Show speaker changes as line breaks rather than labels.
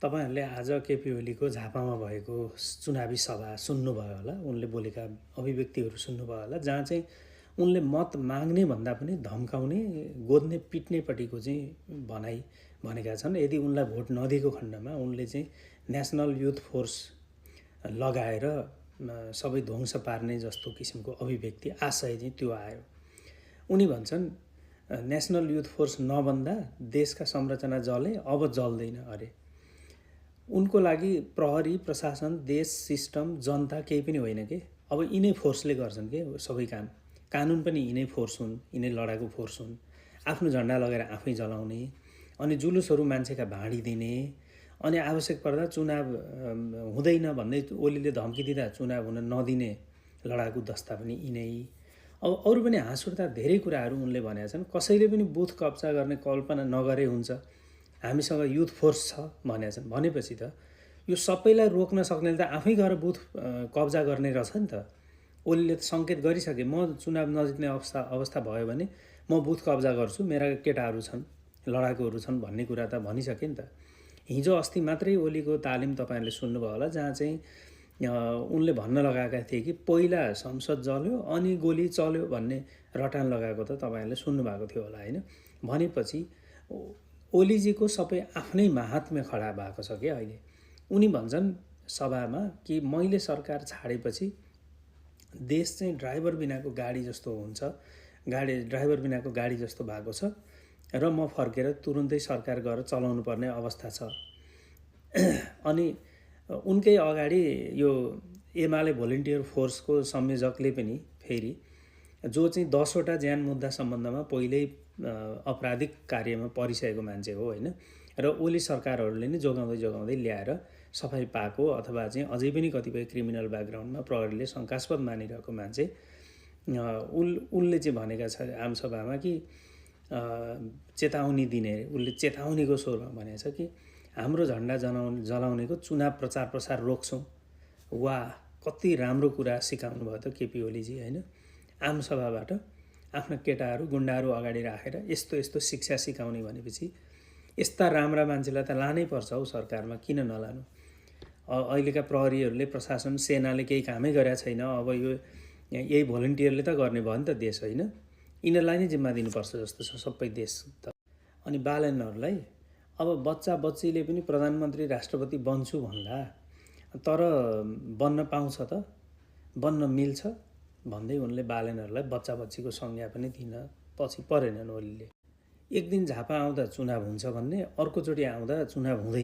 तपाईहरुले आज केपी ओलीको झापामा भएको चुनावी सभा सुन्नुभयो होला। उनले बोलेका अभिव्यक्तिहरू सुन्नुभयो होला, जहाँ चाहिँ उनले मत माग्ने भन्दा पनि धम्काउने, गोद्ने, पिट्नेपट्टिको चाहिँ भनाइ भनेका छन्। यदि उनलाई भोट नदिएको खण्डमा उनले चाहिँ नेसनल युथ फोर्स लगाएर सबै ध्वंस पार्ने जस्तो किसिमको अभिव्यक्ति आशय चाहिँ त्यो आयो। उनी भन्छन् नेसनल युथ फोर्स नबन्दा देशका संरचना जले, अब जल्दैन अरे। उनको लागि प्रहरी, प्रशासन, देश, सिस्टम, जनता केही पनि होइन के। अब यिनै फोर्सले गर्छन् के सबै काम। कानुन पनि यिनै फोर्स हुन्, यिनै लडाकु फोर्स हुन्। आफ्नो झन्डा लगेर आफै जलाउने, अनि जुलुसहरू मान्छेका भाँडिदिने, अनि आवश्यक पर्दा चुनाव हुँदैन भन्दै ओलीले धम्की दिँदा चुनाव हुन नदिने लडाकु दस्ता पनि यिनै। अब अरू पनि हाँस उठ्दा धेरै कुराहरू उनले भनेका छन्। कसैले पनि बुथ कब्जा गर्ने कल्पना नगरे हुन्छ, हामीसँग युथ फोर्स छ भनेका छन्। भनेपछि त यो सबैलाई रोक्न सक्नेले त आफै गएर बुथ कब्जा गर्ने रहेछ नि त। ओलीले त सङ्केत गरिसके, म चुनाव नजित्ने अवस्था भयो भने म बुथ कब्जा गर्छु, मेरा केटाहरू छन्, लडाकुहरू छन् भन्ने कुरा त भनिसके नि त। हिजो अस्ति मात्रै ओलीको तालिम तपाईहरुले सुन्नुभयो होला, जहाँ चाहिँ उनले भन्न लगाएका थिए कि पहिला संसद जल्यो अनि गोली चल्यो भन्ने रटान लगाएको त तपाईहरुले सुन्नुभएको थियो होला हैन। भनेपछि ओलीजीको सबै आफ्नै महात्म्य खडा भएको छ के अहिले। उनी भन्छन् सभामा कि मैले सरकार छाडेपछि देश चाहिँ ड्राइभर बिनाको गाडी जस्तो हुन्छ, ड्राइभर बिनाको गाडी जस्तो भएको छ र म फर्केर तुरुन्तै सरकार गएर चलाउनु पर्ने अवस्था छ। अनि उनकै अगाडि यो एमाले भोलिन्टियर फोर्सको संयोजकले पनि फेरि जो चाहिँ 10 वटा ज्यान मुद्दा सम्बन्धमा पहिल्यै अपराधिक कार्यमा परिसकेको मान्छे हो हैन, र ओली सरकारहरूले नै जोगाउँदै ल्याएर सफाई पाएको अथवा चाहिँ अझै पनि कतिपय क्रिमिनल ब्याकग्राउन्डमा प्रहरीले शंकास्पद मानिरहेको मान्छे उनले चाहिँ भनेका छ आमसभामा कि चेतावनी दिने, उनले चेतावनीको स्वरमा भनेको छ कि हाम्रो झन्डा जलाउनेको चुनाव प्रचार प्रसार रोक्छौं। वाह, कति राम्रो कुरा सिकाउनु भयो त केपी ओलीजी हैन। आमसभाबाट आफ्ना केटाहरू गुण्डाहरू अगाडि राखेर यस्तो यस्तो शिक्षा सिकाउने भनेपछि यस्ता राम्रा मान्छेलाई त लानै पर्छ हौ सरकारमा, किन नलानु। अहिलेका प्रहरीहरूले, प्रशासन, सेनाले केही कामै गरेका छैन। अब यो यही भोलिन्टियरले त गर्ने भयो नि त देश हैन। यिनीहरूलाई नै जिम्मा दिनुपर्छ जस्तो छ सबै देश त। अनि बालनहरूलाई अब बच्चा बच्चीले पनि प्रधानमन्त्री राष्ट्रपति बन्छु भन्दा तर बन्न पाउँछ त, बन्न मिल्छ भन्दै उनले बालनहरूलाई बच्चा बच्चीको संज्ञा पनि दिन पछि परेनन् ओलीले। एक दिन झापा आउँदा चुनाव हुन्छ भन्ने, अर्कोचोटि आउँदा चुनाव हुँदैन